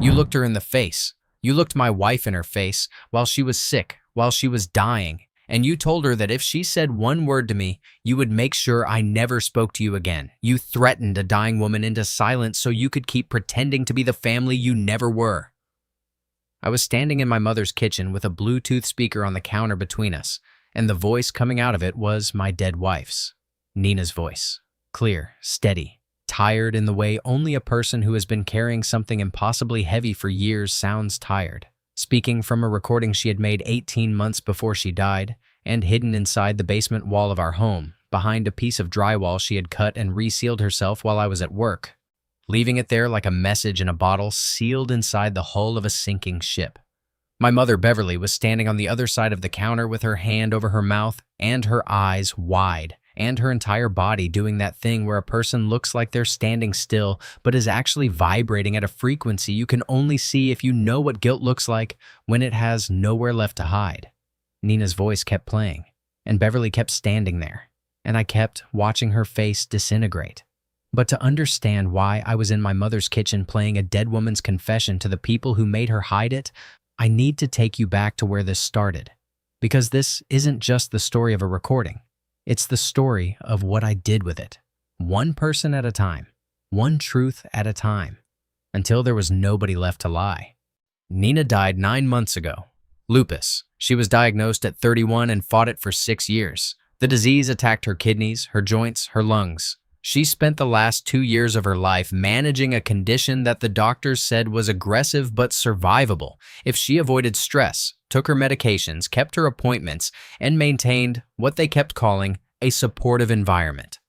You looked her in the face. You looked my wife in her face while she was sick, while she was dying, and you told her that if she said one word to me, you would make sure I never spoke to you again. You threatened a dying woman into silence so you could keep pretending to be the family you never were. I was standing in my mother's kitchen with a Bluetooth speaker on the counter between us, and the voice coming out of it was my dead wife's, Nina's voice. Clear, steady, tired in the way only a person who has been carrying something impossibly heavy for years sounds tired. Speaking from a recording she had made 18 months before she died, and hidden inside the basement wall of our home, behind a piece of drywall she had cut and resealed herself while I was at work, leaving it there like a message in a bottle sealed inside the hull of a sinking ship. My mother, Beverly, was standing on the other side of the counter with her hand over her mouth and her eyes wide, and her entire body doing that thing where a person looks like they're standing still but is actually vibrating at a frequency you can only see if you know what guilt looks like when it has nowhere left to hide. Nina's voice kept playing, and Beverly kept standing there, and I kept watching her face disintegrate. But to understand why I was in my mother's kitchen playing a dead woman's confession to the people who made her hide it, I need to take you back to where this started. Because this isn't just the story of a recording. It's the story of what I did with it. One person at a time. One truth at a time. Until there was nobody left to lie. Nina died 9 months ago. Lupus. She was diagnosed at 31 and fought it for 6 years. The disease attacked her kidneys, her joints, her lungs. She spent the last 2 years of her life managing a condition that the doctors said was aggressive but survivable if she avoided stress, took her medications, kept her appointments, and maintained what they kept calling a supportive environment.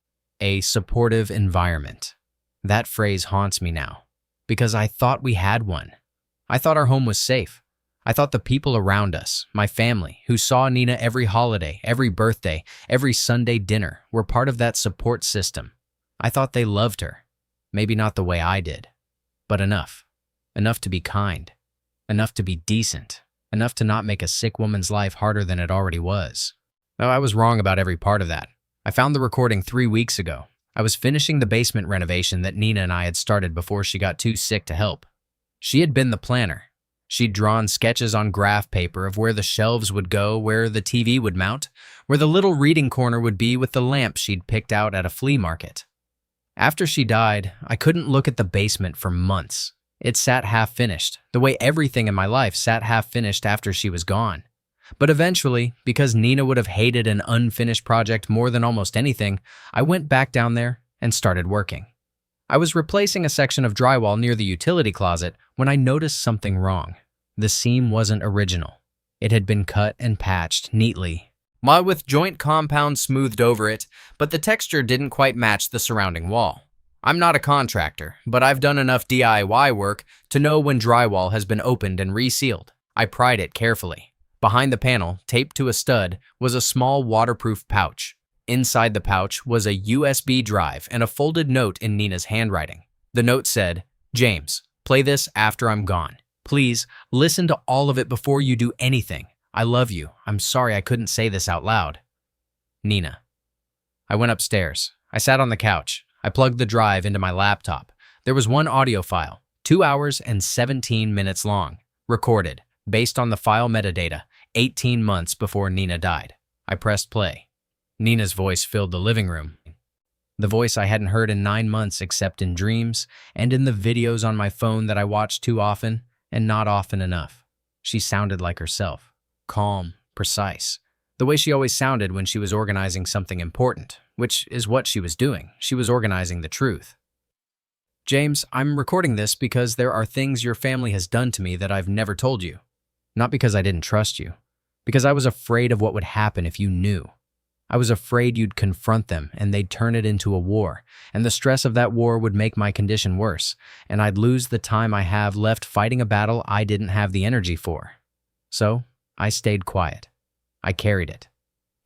A supportive environment. That phrase haunts me now, because I thought we had one. I thought our home was safe. I thought the people around us, my family, who saw Nina every holiday, every birthday, every Sunday dinner, were part of that support system. I thought they loved her. Maybe not the way I did, but enough. Enough to be kind. Enough to be decent. Enough to not make a sick woman's life harder than it already was. Though I was wrong about every part of that. I found the recording 3 weeks ago. I was finishing the basement renovation that Nina and I had started before she got too sick to help. She had been the planner. She'd drawn sketches on graph paper of where the shelves would go, where the TV would mount, where the little reading corner would be with the lamp she'd picked out at a flea market. After she died, I couldn't look at the basement for months. It sat half-finished, the way everything in my life sat half-finished after she was gone. But eventually, because Nina would have hated an unfinished project more than almost anything, I went back down there and started working. I was replacing a section of drywall near the utility closet when I noticed something wrong. The seam wasn't original. It had been cut and patched neatly, with joint compound smoothed over it, but the texture didn't quite match the surrounding wall. I'm not a contractor, but I've done enough DIY work to know when drywall has been opened and resealed. I pried it carefully. Behind the panel, taped to a stud, was a small waterproof pouch. Inside the pouch was a USB drive and a folded note in Nina's handwriting. The note said, "James, play this after I'm gone. Please, listen to all of it before you do anything. I love you. I'm sorry I couldn't say this out loud. Nina." I went upstairs. I sat on the couch. I plugged the drive into my laptop. There was one audio file, 2 hours and 17 minutes long, recorded, based on the file metadata, 18 months before Nina died. I pressed play. Nina's voice filled the living room. The voice I hadn't heard in 9 months except in dreams and in the videos on my phone that I watched too often and not often enough. She sounded like herself. Calm, precise. The way she always sounded when she was organizing something important, which is what she was doing. She was organizing the truth. "James, I'm recording this because there are things your family has done to me that I've never told you. Not because I didn't trust you. Because I was afraid of what would happen if you knew. I was afraid you'd confront them and they'd turn it into a war, and the stress of that war would make my condition worse, and I'd lose the time I have left fighting a battle I didn't have the energy for. So, I stayed quiet. I carried it.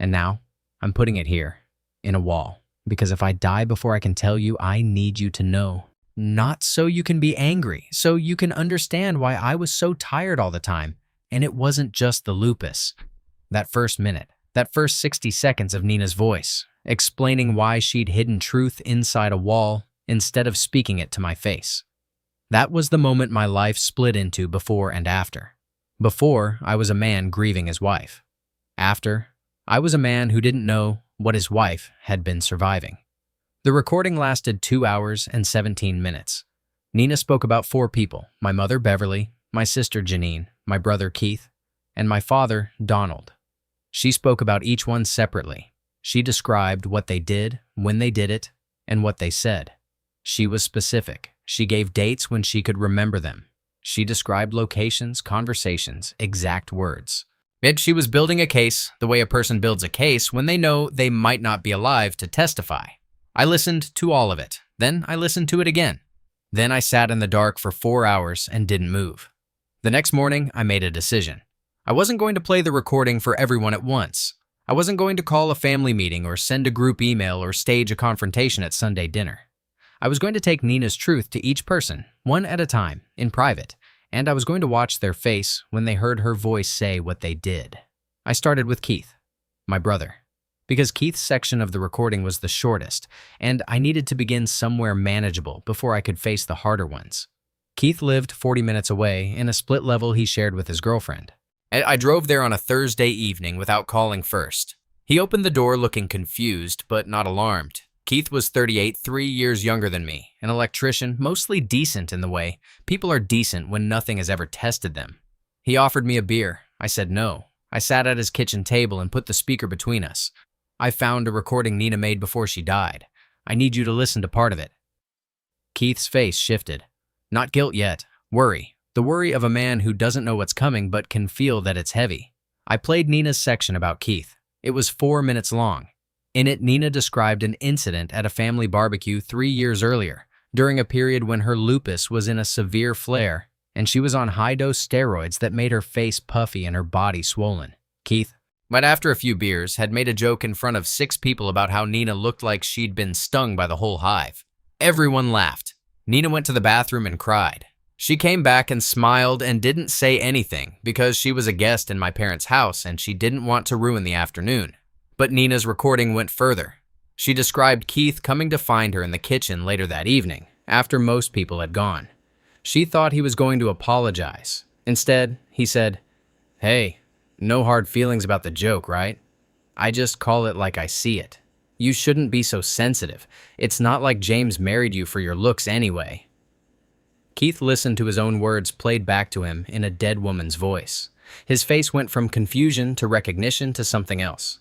And now, I'm putting it here, in a wall, because if I die before I can tell you, I need you to know. Not so you can be angry, so you can understand why I was so tired all the time, and it wasn't just the lupus. That first minute, that first 60 seconds of Nina's voice, explaining why she'd hidden truth inside a wall instead of speaking it to my face. That was the moment my life split into before and after. Before, I was a man grieving his wife. After, I was a man who didn't know what his wife had been surviving. The recording lasted 2 hours and 17 minutes. Nina spoke about 4 people: my mother, Beverly, my sister, Janine, my brother, Keith, and my father, Donald. She spoke about each one separately. She described what they did, when they did it, and what they said. She was specific. She gave dates when she could remember them. She described locations, conversations, exact words. She was building a case the way a person builds a case when they know they might not be alive to testify. I listened to all of it. Then I listened to it again. Then I sat in the dark for 4 hours and didn't move. The next morning, I made a decision. I wasn't going to play the recording for everyone at once. I wasn't going to call a family meeting or send a group email or stage a confrontation at Sunday dinner. I was going to take Nina's truth to each person, one at a time, in private, and I was going to watch their face when they heard her voice say what they did. I started with Keith, my brother, because Keith's section of the recording was the shortest, and I needed to begin somewhere manageable before I could face the harder ones. Keith lived 40 minutes away in a split level he shared with his girlfriend. I drove there on a Thursday evening without calling first. He opened the door looking confused, but not alarmed. Keith was 38, 3 years younger than me, an electrician, mostly decent in the way. People are decent when nothing has ever tested them. He offered me a beer. I said no. I sat at his kitchen table and put the speaker between us. I found a recording Nina made before she died. I need you to listen to part of it. Keith's face shifted. Not guilt yet. Worry. The worry of a man who doesn't know what's coming but can feel that it's heavy. I played Nina's section about Keith. It was 4 minutes long. In it, Nina described an incident at a family barbecue 3 years earlier, during a period when her lupus was in a severe flare, and she was on high-dose steroids that made her face puffy and her body swollen. Keith, but after a few beers, had made a joke in front of 6 people about how Nina looked like she'd been stung by the whole hive. Everyone laughed. Nina went to the bathroom and cried. She came back and smiled and didn't say anything because she was a guest in my parents' house and she didn't want to ruin the afternoon. But Nina's recording went further. She described Keith coming to find her in the kitchen later that evening, after most people had gone. She thought he was going to apologize. Instead, he said, "Hey, no hard feelings about the joke, right? I just call it like I see it. You shouldn't be so sensitive. It's not like James married you for your looks anyway." Keith listened to his own words played back to him in a dead woman's voice. His face went from confusion to recognition to something else.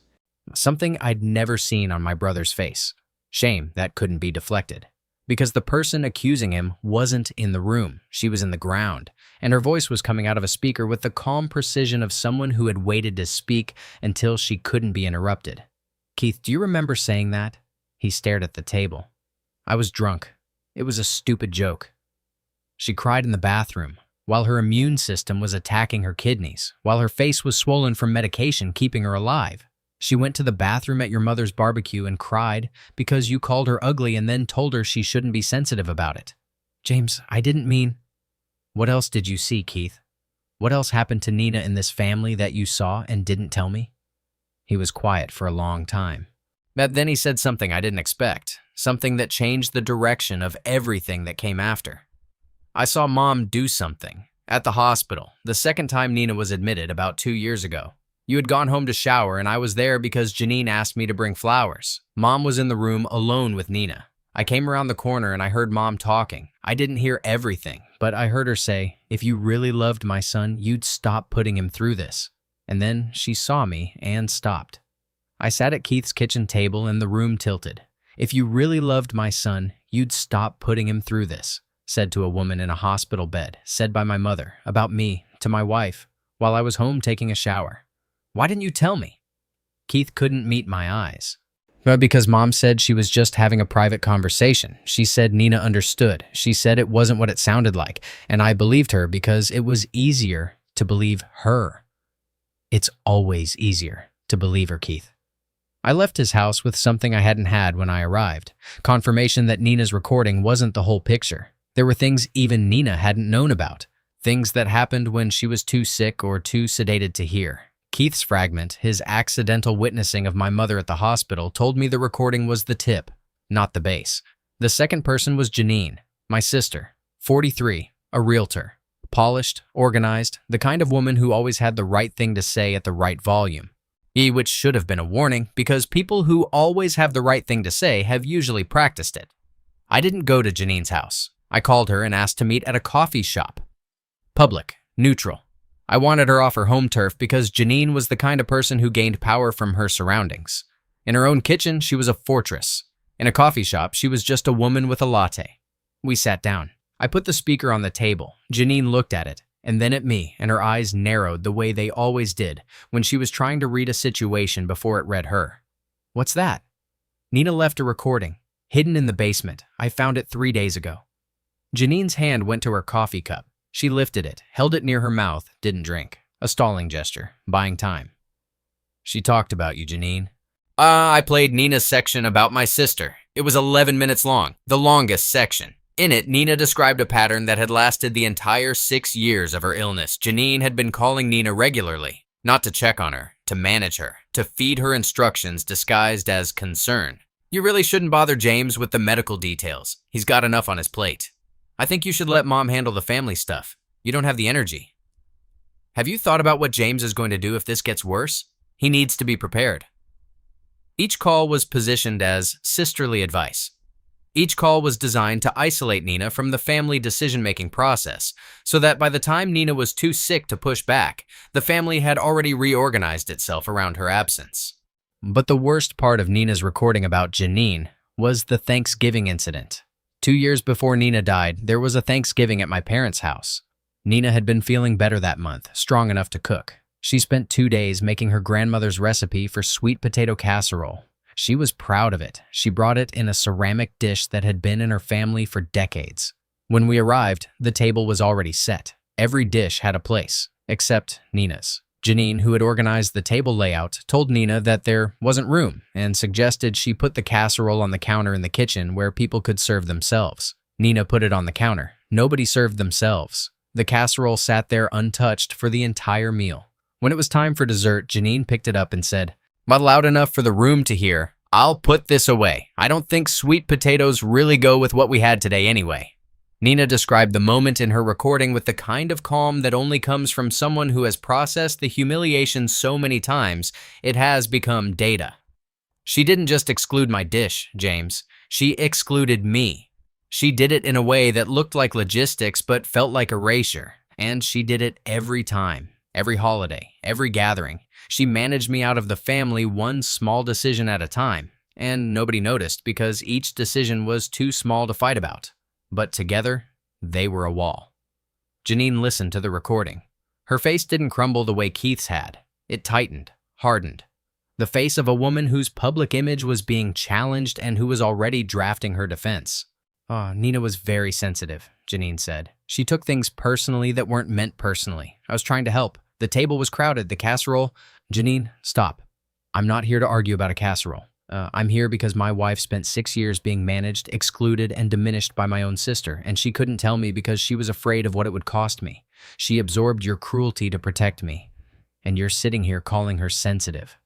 Something I'd never seen on my brother's face. Shame that couldn't be deflected. Because the person accusing him wasn't in the room. She was in the ground, and her voice was coming out of a speaker with the calm precision of someone who had waited to speak until she couldn't be interrupted. "Keith, do you remember saying that?" He stared at the table. "I was drunk. It was a stupid joke." She cried in the bathroom, while her immune system was attacking her kidneys, while her face was swollen from medication keeping her alive. She went to the bathroom at your mother's barbecue and cried because you called her ugly and then told her she shouldn't be sensitive about it. "James, I didn't mean..." "What else did you see, Keith? What else happened to Nina in this family that you saw and didn't tell me?" He was quiet for a long time. But then he said something I didn't expect, something that changed the direction of everything that came after. "I saw Mom do something at the hospital the second time Nina was admitted about 2 years ago. You had gone home to shower and I was there because Janine asked me to bring flowers. Mom was in the room alone with Nina. I came around the corner and I heard Mom talking. I didn't hear everything, but I heard her say, 'If you really loved my son, you'd stop putting him through this.' And then she saw me and stopped. I sat at Keith's kitchen table and the room tilted. 'If you really loved my son, you'd stop putting him through this,' said to a woman in a hospital bed, said by my mother, about me, to my wife, while I was home taking a shower. Why didn't you tell me?" Keith couldn't meet my eyes. "Well, because Mom said she was just having a private conversation. She said Nina understood. She said it wasn't what it sounded like, and I believed her because it was easier to believe her." It's always easier to believe her, Keith. I left his house with something I hadn't had when I arrived. Confirmation that Nina's recording wasn't the whole picture. There were things even Nina hadn't known about. Things that happened when she was too sick or too sedated to hear. Keith's fragment, his accidental witnessing of my mother at the hospital, told me the recording was the tip, not the base. The second person was Janine, my sister, 43. A realtor. Polished, organized, the kind of woman who always had the right thing to say at the right volume. Which should have been a warning, because people who always have the right thing to say have usually practiced it. I didn't go to Janine's house. I called her and asked to meet at a coffee shop. Public, neutral. I wanted her off her home turf because Janine was the kind of person who gained power from her surroundings. In her own kitchen, she was a fortress. In a coffee shop, she was just a woman with a latte. We sat down. I put the speaker on the table. Janine looked at it, and then at me, and her eyes narrowed the way they always did when she was trying to read a situation before it read her. What's that? Nina left a recording, hidden in the basement. I found it 3 days ago. Janine's hand went to her coffee cup. She lifted it, held it near her mouth, didn't drink. A stalling gesture, buying time. She talked about you, Janine. I played Nina's section about my sister. It was 11 minutes long, the longest section. In it, Nina described a pattern that had lasted the entire 6 years of her illness. Janine had been calling Nina regularly, not to check on her, to manage her, to feed her instructions disguised as concern. You really shouldn't bother James with the medical details. He's got enough on his plate. I think you should let Mom handle the family stuff. You don't have the energy. Have you thought about what James is going to do if this gets worse? He needs to be prepared. Each call was positioned as sisterly advice. Each call was designed to isolate Nina from the family decision-making process, so that by the time Nina was too sick to push back, the family had already reorganized itself around her absence. But the worst part of Nina's recording about Janine was the Thanksgiving incident. 2 years before Nina died, there was a Thanksgiving at my parents' house. Nina had been feeling better that month, strong enough to cook. She spent 2 days making her grandmother's recipe for sweet potato casserole. She was proud of it. She brought it in a ceramic dish that had been in her family for decades. When we arrived, the table was already set. Every dish had a place, except Nina's. Janine, who had organized the table layout, told Nina that there wasn't room and suggested she put the casserole on the counter in the kitchen where people could serve themselves. Nina put it on the counter. Nobody served themselves. The casserole sat there untouched for the entire meal. When it was time for dessert, Janine picked it up and said, "Not loud enough for the room to hear. I'll put this away. I don't think sweet potatoes really go with what we had today anyway." Nina described the moment in her recording with the kind of calm that only comes from someone who has processed the humiliation so many times it has become data. She didn't just exclude my dish, James. She excluded me. She did it in a way that looked like logistics but felt like erasure. And she did it every time, every holiday, every gathering. She managed me out of the family one small decision at a time. And nobody noticed because each decision was too small to fight about. But together, they were a wall. Janine listened to the recording. Her face didn't crumble the way Keith's had. It tightened, hardened. The face of a woman whose public image was being challenged and who was already drafting her defense. Nina was very sensitive, Janine said. She took things personally that weren't meant personally. I was trying to help. The table was crowded, the casserole. Janine, stop. I'm not here to argue about a casserole. I'm here because my wife spent 6 years being managed, excluded, and diminished by my own sister, and she couldn't tell me because she was afraid of what it would cost me. She absorbed your cruelty to protect me, and you're sitting here calling her sensitive.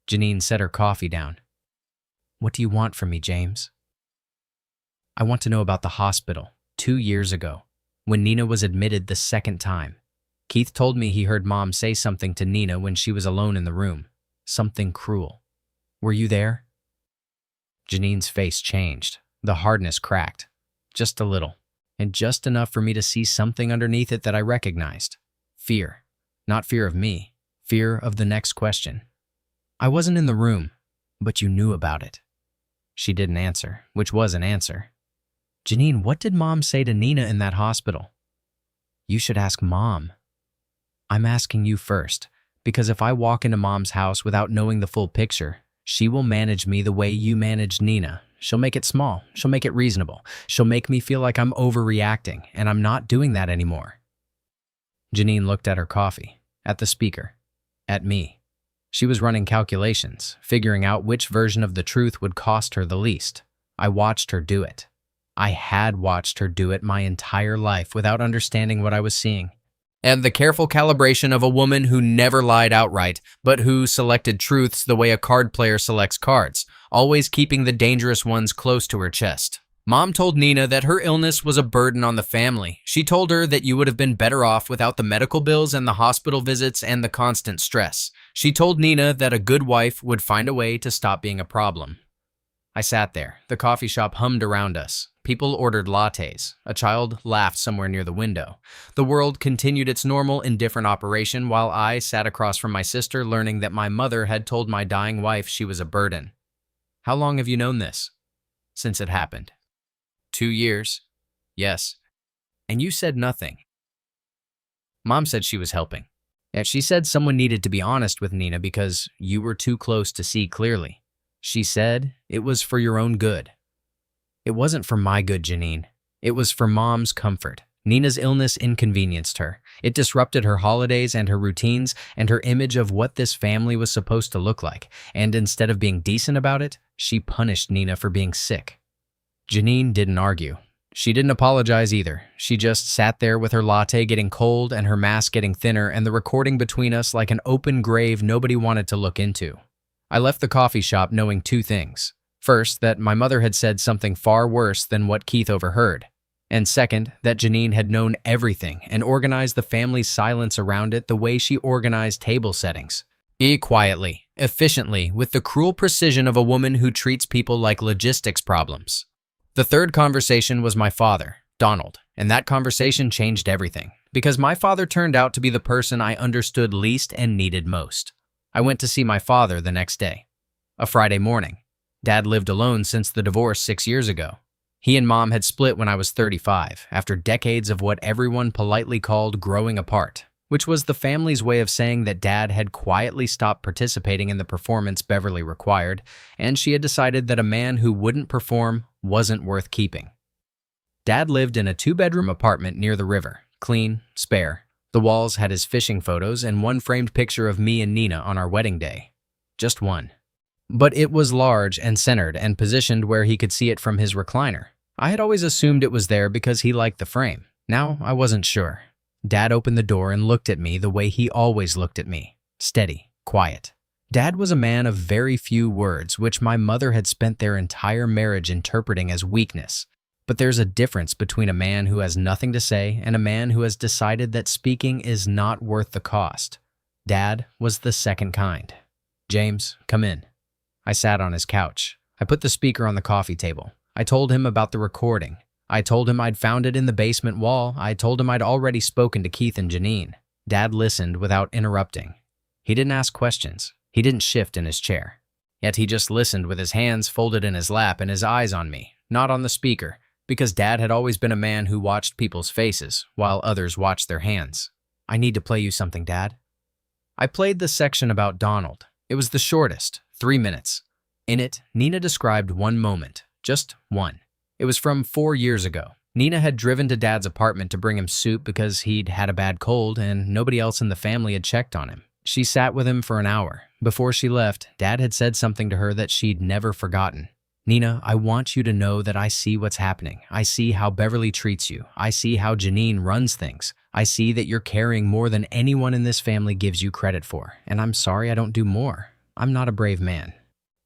Janine set her coffee down. What do you want from me, James? I want to know about the hospital 2 years ago, when Nina was admitted the second time. Keith told me he heard Mom say something to Nina when she was alone in the room. Something cruel. Were you there? Janine's face changed. The hardness cracked. Just a little. And just enough for me to see something underneath it that I recognized. Fear. Not fear of me. Fear of the next question. I wasn't in the room, but you knew about it. She didn't answer, which was an answer. Janine, what did Mom say to Nina in that hospital? You should ask Mom. I'm asking you first, because if I walk into Mom's house without knowing the full picture, she will manage me the way you managed Nina. She'll make it small. She'll make it reasonable. She'll make me feel like I'm overreacting, and I'm not doing that anymore. Janine looked at her coffee, at the speaker, at me. She was running calculations, figuring out which version of the truth would cost her the least. I watched her do it. I had watched her do it my entire life without understanding what I was seeing. And the careful calibration of a woman who never lied outright, but who selected truths the way a card player selects cards, always keeping the dangerous ones close to her chest. Mom told Nina that her illness was a burden on the family. She told her that you would have been better off without the medical bills and the hospital visits and the constant stress. She told Nina that a good wife would find a way to stop being a problem. I sat there. The coffee shop hummed around us. People ordered lattes. A child laughed somewhere near the window. The world continued its normal, indifferent operation while I sat across from my sister learning that my mother had told my dying wife she was a burden. How long have you known this? Since it happened. 2 years. Yes. And you said nothing. Mom said she was helping. And she said someone needed to be honest with Nina because you were too close to see clearly. She said it was for your own good. It wasn't for my good, Janine. It was for Mom's comfort. Nina's illness inconvenienced her. It disrupted her holidays and her routines and her image of what this family was supposed to look like. And instead of being decent about it, she punished Nina for being sick. Janine didn't argue. She didn't apologize either. She just sat there with her latte getting cold and her mask getting thinner and the recording between us like an open grave nobody wanted to look into. I left the coffee shop knowing 2 things. First, that my mother had said something far worse than what Keith overheard. And second, that Janine had known everything and organized the family's silence around it the way she organized table settings. Quietly, efficiently, with the cruel precision of a woman who treats people like logistics problems. The third conversation was my father, Donald, and that conversation changed everything, because my father turned out to be the person I understood least and needed most. I went to see my father the next day. A Friday morning. Dad lived alone since the divorce 6 years ago. He and Mom had split when I was 35, after decades of what everyone politely called growing apart, which was the family's way of saying that Dad had quietly stopped participating in the performance Beverly required, and she had decided that a man who wouldn't perform wasn't worth keeping. Dad lived in a 2-bedroom apartment near the river, clean, spare. The walls had his fishing photos and one framed picture of me and Nina on our wedding day. Just one. But it was large and centered and positioned where he could see it from his recliner. I had always assumed it was there because he liked the frame. Now I wasn't sure. Dad opened the door and looked at me the way he always looked at me. Steady, quiet. Dad was a man of very few words, which my mother had spent their entire marriage interpreting as weakness. But there's a difference between a man who has nothing to say and a man who has decided that speaking is not worth the cost. Dad was the second kind. James, come in. I sat on his couch. I put the speaker on the coffee table. I told him about the recording. I told him I'd found it in the basement wall. I told him I'd already spoken to Keith and Janine. Dad listened without interrupting. He didn't ask questions. He didn't shift in his chair. Yet he just listened with his hands folded in his lap and his eyes on me, not on the speaker, because Dad had always been a man who watched people's faces while others watched their hands. I need to play you something, Dad. I played the section about Donald. It was the shortest, 3 minutes. In it, Nina described one moment, just one. It was from 4 years ago. Nina had driven to Dad's apartment to bring him soup because he'd had a bad cold and nobody else in the family had checked on him. She sat with him for an hour. Before she left, Dad had said something to her that she'd never forgotten. Nina, I want you to know that I see what's happening. I see how Beverly treats you. I see how Janine runs things. I see that you're caring more than anyone in this family gives you credit for. And I'm sorry I don't do more. I'm not a brave man.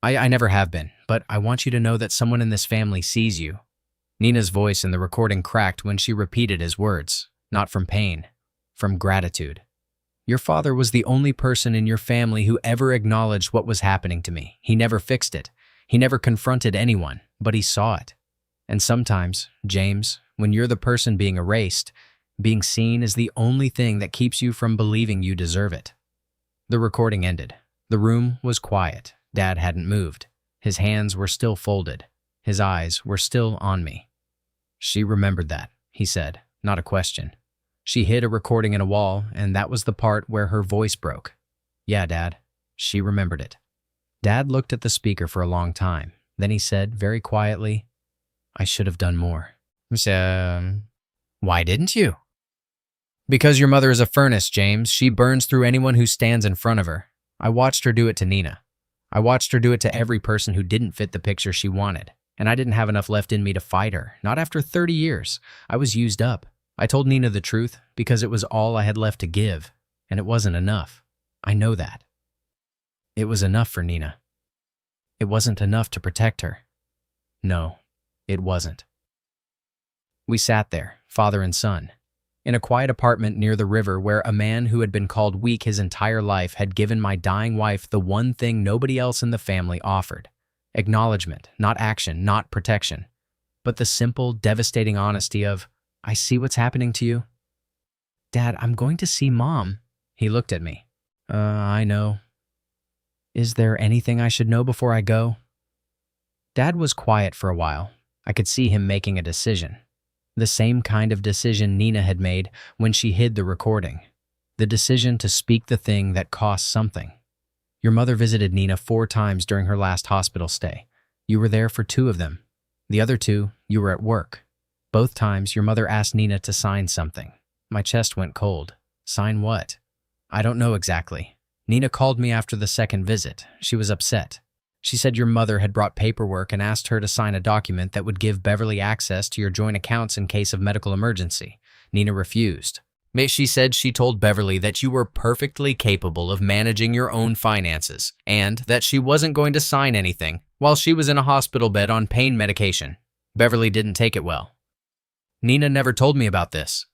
I never have been, but I want you to know that someone in this family sees you. Nina's voice in the recording cracked when she repeated his words, not from pain, from gratitude. Your father was the only person in your family who ever acknowledged what was happening to me. He never fixed it. He never confronted anyone, but he saw it. And sometimes, James, when you're the person being erased, being seen is the only thing that keeps you from believing you deserve it. The recording ended. The room was quiet. Dad hadn't moved. His hands were still folded. His eyes were still on me. She remembered that, he said, not a question. She hid a recording in a wall, and that was the part where her voice broke. Yeah, Dad. She remembered it. Dad looked at the speaker for a long time. Then he said, very quietly, I should have done more. Why didn't you? Because your mother is a furnace, James. She burns through anyone who stands in front of her. I watched her do it to Nina. I watched her do it to every person who didn't fit the picture she wanted. And I didn't have enough left in me to fight her. Not after 30 years. I was used up. I told Nina the truth because it was all I had left to give. And it wasn't enough. I know that. It was enough for Nina. It wasn't enough to protect her. No, it wasn't. We sat there, father and son, in a quiet apartment near the river where a man who had been called weak his entire life had given my dying wife the one thing nobody else in the family offered: acknowledgement, not action, not protection, but the simple, devastating honesty of, "I see what's happening to you." "Dad, I'm going to see Mom." He looked at me. I know. Is there anything I should know before I go?" Dad was quiet for a while. I could see him making a decision. The same kind of decision Nina had made when she hid the recording. The decision to speak the thing that cost something. "Your mother visited Nina 4 times during her last hospital stay. You were there for 2 of them. The other 2, you were at work. Both times, your mother asked Nina to sign something." My chest went cold. "Sign what?" "I don't know exactly. Nina called me after the second visit. She was upset. She said your mother had brought paperwork and asked her to sign a document that would give Beverly access to your joint accounts in case of medical emergency. Nina refused. She said she told Beverly that you were perfectly capable of managing your own finances and that she wasn't going to sign anything while she was in a hospital bed on pain medication. Beverly didn't take it well." "Nina never told me about this."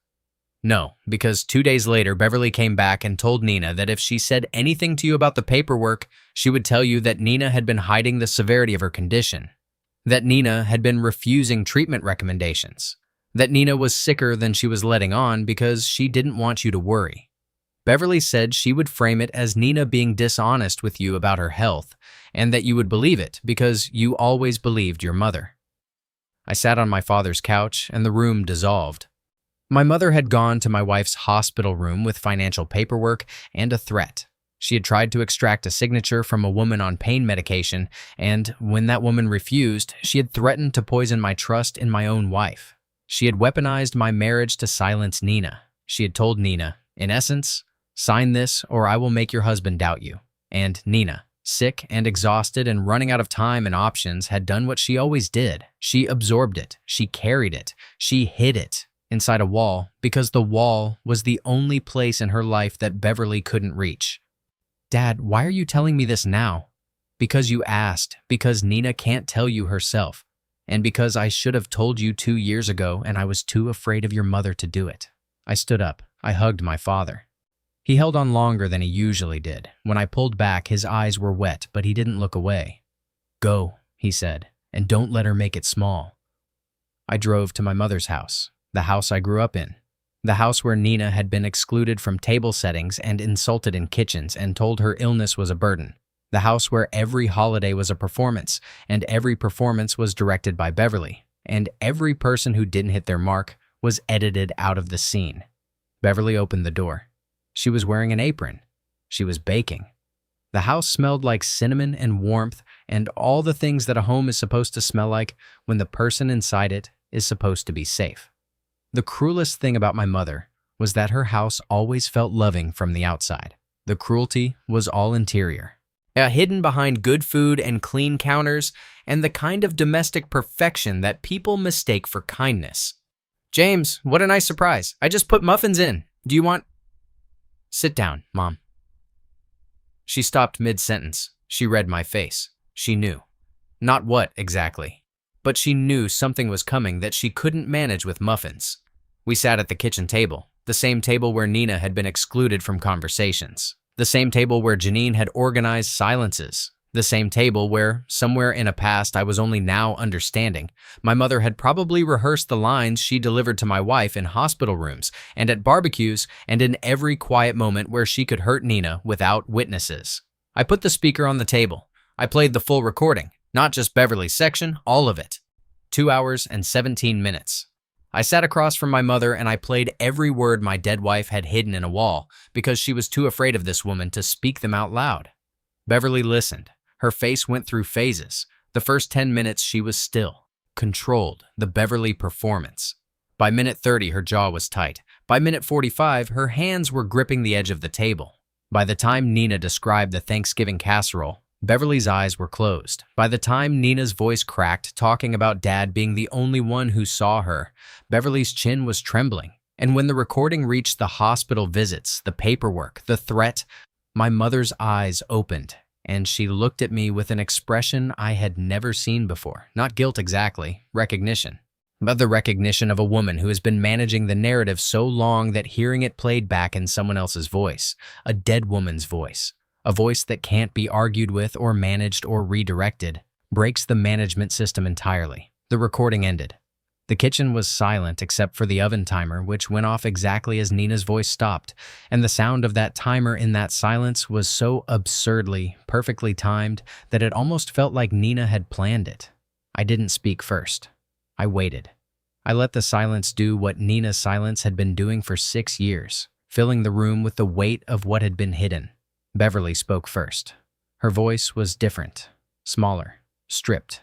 "No, because 2 days later, Beverly came back and told Nina that if she said anything to you about the paperwork, she would tell you that Nina had been hiding the severity of her condition, that Nina had been refusing treatment recommendations, that Nina was sicker than she was letting on because she didn't want you to worry. Beverly said she would frame it as Nina being dishonest with you about her health, and that you would believe it because you always believed your mother." I sat on my father's couch, and the room dissolved. My mother had gone to my wife's hospital room with financial paperwork and a threat. She had tried to extract a signature from a woman on pain medication, and when that woman refused, she had threatened to poison my trust in my own wife. She had weaponized my marriage to silence Nina. She had told Nina, in essence, "Sign this or I will make your husband doubt you." And Nina, sick and exhausted and running out of time and options, had done what she always did. She absorbed it. She carried it. She hid it inside a wall because the wall was the only place in her life that Beverly couldn't reach. "Dad, why are you telling me this now?" "Because you asked, because Nina can't tell you herself, and because I should have told you 2 years ago and I was too afraid of your mother to do it." I stood up. I hugged my father. He held on longer than he usually did. When I pulled back, his eyes were wet, but he didn't look away. "Go," he said, "and don't let her make it small." I drove to my mother's house. The house I grew up in. The house where Nina had been excluded from table settings and insulted in kitchens and told her illness was a burden. The house where every holiday was a performance, and every performance was directed by Beverly, and every person who didn't hit their mark was edited out of the scene. Beverly opened the door. She was wearing an apron. She was baking. The house smelled like cinnamon and warmth and all the things that a home is supposed to smell like when the person inside it is supposed to be safe. The cruelest thing about my mother was that her house always felt loving from the outside. The cruelty was all interior. Hidden behind good food and clean counters and the kind of domestic perfection that people mistake for kindness. "James, what a nice surprise. I just put muffins in. Do you want—" "Sit down, Mom." She stopped mid-sentence. She read my face. She knew. Not what exactly, but she knew something was coming that she couldn't manage with muffins. We sat at the kitchen table, the same table where Nina had been excluded from conversations, the same table where Janine had organized silences, the same table where, somewhere in a past I was only now understanding, my mother had probably rehearsed the lines she delivered to my wife in hospital rooms and at barbecues and in every quiet moment where she could hurt Nina without witnesses. I put the speaker on the table. I played the full recording, not just Beverly's section, all of it. 2 hours and 17 minutes. I sat across from my mother and I played every word my dead wife had hidden in a wall because she was too afraid of this woman to speak them out loud. Beverly listened. Her face went through phases. The first 10 minutes she was still, controlled, the Beverly performance. By minute 30, her jaw was tight. By minute 45, her hands were gripping the edge of the table. By the time Nina described the Thanksgiving casserole, Beverly's eyes were closed. By the time Nina's voice cracked, talking about Dad being the only one who saw her, Beverly's chin was trembling. And when the recording reached the hospital visits, the paperwork, the threat, my mother's eyes opened, and she looked at me with an expression I had never seen before. Not guilt exactly, recognition. But the recognition of a woman who has been managing the narrative so long that hearing it played back in someone else's voice, a dead woman's voice, a voice that can't be argued with or managed or redirected, breaks the management system entirely. The recording ended. The kitchen was silent except for the oven timer, which went off exactly as Nina's voice stopped, and the sound of that timer in that silence was so absurdly, perfectly timed that it almost felt like Nina had planned it. I didn't speak first. I waited. I let the silence do what Nina's silence had been doing for 6 years, filling the room with the weight of what had been hidden. Beverly spoke first. Her voice was different, smaller, stripped.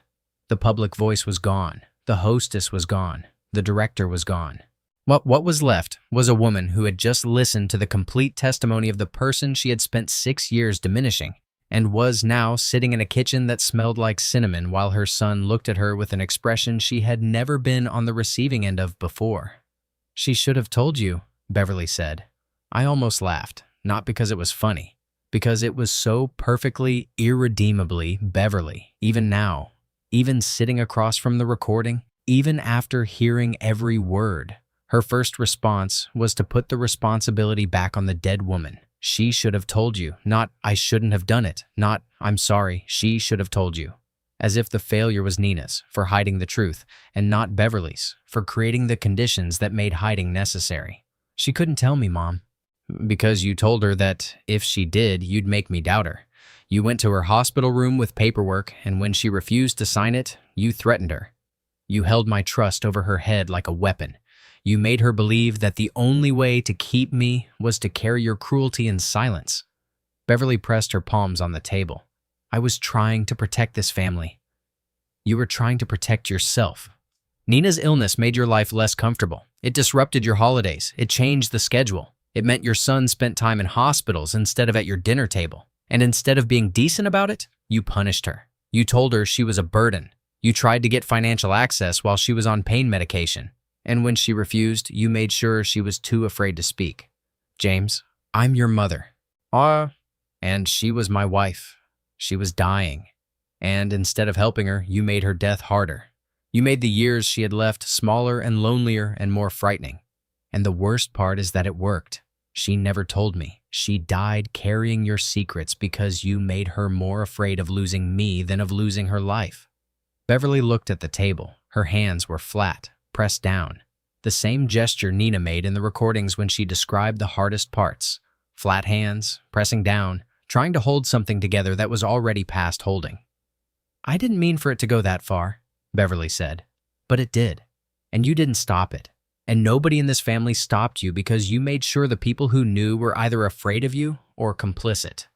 The public voice was gone. The hostess was gone. The director was gone. What was left was a woman who had just listened to the complete testimony of the person she had spent 6 years diminishing, and was now sitting in a kitchen that smelled like cinnamon while her son looked at her with an expression she had never been on the receiving end of before. "She should have told you," Beverly said. I almost laughed, not because it was funny, because it was so perfectly, irredeemably Beverly, even now, even sitting across from the recording, even after hearing every word. Her first response was to put the responsibility back on the dead woman. She should have told you, not "I shouldn't have done it," not "I'm sorry, she should have told you." As if the failure was Nina's for hiding the truth, and not Beverly's for creating the conditions that made hiding necessary. "She couldn't tell me, Mom." "Because you told her that if she did, you'd make me doubt her. You went to her hospital room with paperwork, and when she refused to sign it, you threatened her. You held my trust over her head like a weapon. You made her believe that the only way to keep me was to carry your cruelty in silence." Beverly pressed her palms on the table. "I was trying to protect this family. You were trying to protect yourself. Nina's illness made your life less comfortable. It disrupted your holidays. It changed the schedule. It meant your son spent time in hospitals instead of at your dinner table. And instead of being decent about it, you punished her. You told her she was a burden. You tried to get financial access while she was on pain medication. And when she refused, you made sure she was too afraid to speak. James, I'm your mother. And she was my wife. She was dying. And instead of helping her, you made her death harder. You made the years she had left smaller and lonelier and more frightening. And the worst part is that it worked. She never told me. She died carrying your secrets because you made her more afraid of losing me than of losing her life." Beverly looked at the table. Her hands were flat, pressed down. The same gesture Nina made in the recordings when she described the hardest parts. Flat hands, pressing down, trying to hold something together that was already past holding. "I didn't mean for it to go that far," Beverly said. "But it did. And you didn't stop it. And nobody in this family stopped you because you made sure the people who knew were either afraid of you or complicit."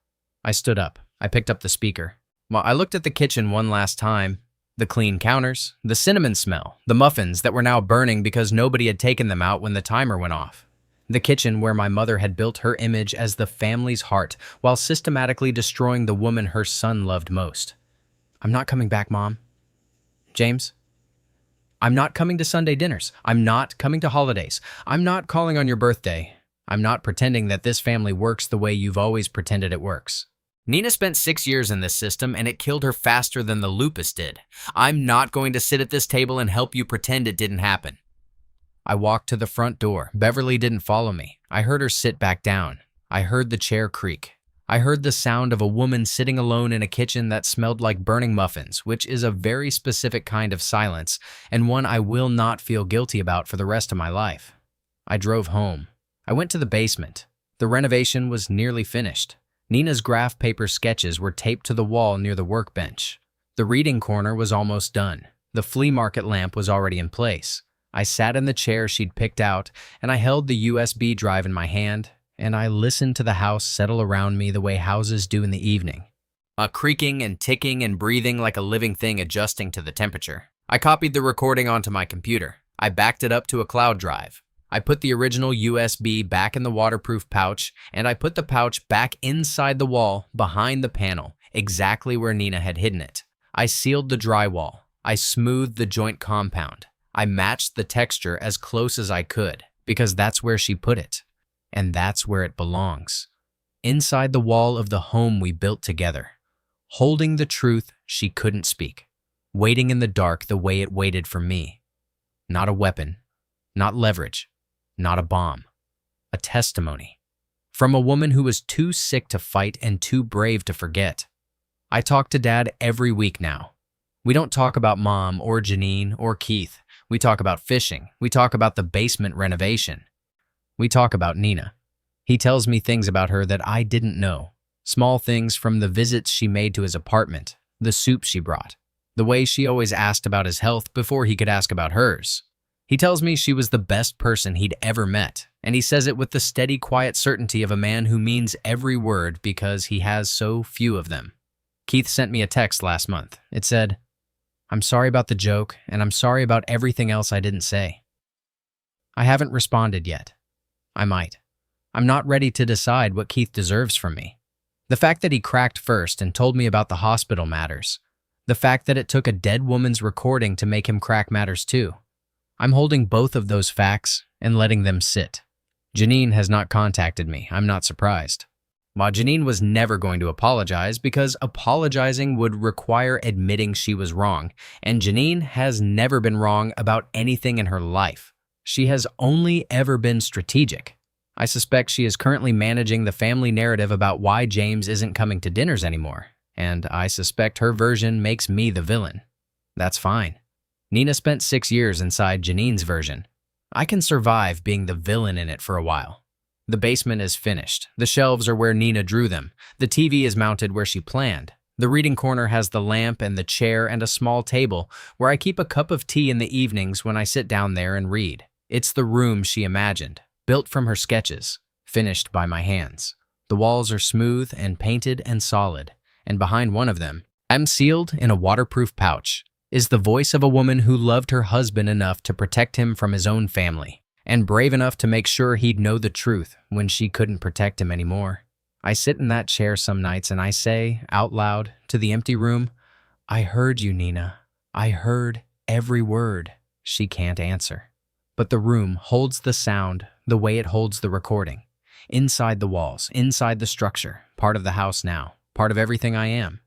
I stood up. I picked up the speaker. I looked at the kitchen one last time. The clean counters, the cinnamon smell, the muffins that were now burning because nobody had taken them out when the timer went off. The kitchen where my mother had built her image as the family's heart while systematically destroying the woman her son loved most. "I'm not coming back, Mom." "James? I'm not coming to Sunday dinners. I'm not coming to holidays. I'm not calling on your birthday. I'm not pretending that this family works the way you've always pretended it works. Nina spent 6 years in this system and it killed her faster than the lupus did. I'm not going to sit at this table and help you pretend it didn't happen." I walked to the front door. Beverly didn't follow me. I heard her sit back down. I heard the chair creak. I heard the sound of a woman sitting alone in a kitchen that smelled like burning muffins, which is a very specific kind of silence, and one I will not feel guilty about for the rest of my life. I drove home. I went to the basement. The renovation was nearly finished. Nina's graph paper sketches were taped to the wall near the workbench. The reading corner was almost done. The flea market lamp was already in place. I sat in the chair she'd picked out, and I held the USB drive in my hand, and I listened to the house settle around me the way houses do in the evening. Creaking and ticking and breathing like a living thing adjusting to the temperature. I copied the recording onto my computer. I backed it up to a cloud drive. I put the original USB back in the waterproof pouch, and I put the pouch back inside the wall behind the panel, exactly where Nina had hidden it. I sealed the drywall. I smoothed the joint compound. I matched the texture as close as I could, because that's where she put it. And that's where it belongs. Inside the wall of the home we built together. Holding the truth she couldn't speak. Waiting in the dark the way it waited for me. not a weapon, not leverage, not a bomb. A testimony. From a woman who was too sick to fight and too brave to forget. I talk to Dad every week now. We don't talk about Mom or Janine or Keith. We talk about fishing. We talk about the basement renovation. We talk about Nina. He tells me things about her that I didn't know. Small things from the visits she made to his apartment, the soup she brought, the way she always asked about his health before he could ask about hers. He tells me she was the best person he'd ever met, and he says it with the steady, quiet certainty of a man who means every word because he has so few of them. Keith sent me a text last month. It said, "I'm sorry about the joke, and I'm sorry about everything else I didn't say." I haven't responded yet. I might. I'm not ready to decide what Keith deserves from me. The fact that he cracked first and told me about the hospital matters. The fact that it took a dead woman's recording to make him crack matters too. I'm holding both of those facts and letting them sit. Janine has not contacted me. I'm not surprised. While Janine was never going to apologize because apologizing would require admitting she was wrong, and Janine has never been wrong about anything in her life. She has only ever been strategic. I suspect she is currently managing the family narrative about why James isn't coming to dinners anymore, and I suspect her version makes me the villain. That's fine. Nina spent 6 years inside Janine's version. I can survive being the villain in it for a while. The basement is finished. The shelves are where Nina drew them. The TV is mounted where she planned. The reading corner has the lamp and the chair and a small table where I keep a cup of tea in the evenings when I sit down there and read. It's the room she imagined, built from her sketches, finished by my hands. The walls are smooth and painted and solid, and behind one of them, sealed in a waterproof pouch, is the voice of a woman who loved her husband enough to protect him from his own family, and brave enough to make sure he'd know the truth when she couldn't protect him anymore. I sit in that chair some nights and I say, out loud, to the empty room, "I heard you, Nina. I heard every word." She can't answer. But the room holds the sound the way it holds the recording. Inside the walls, inside the structure, part of the house now, part of everything I am.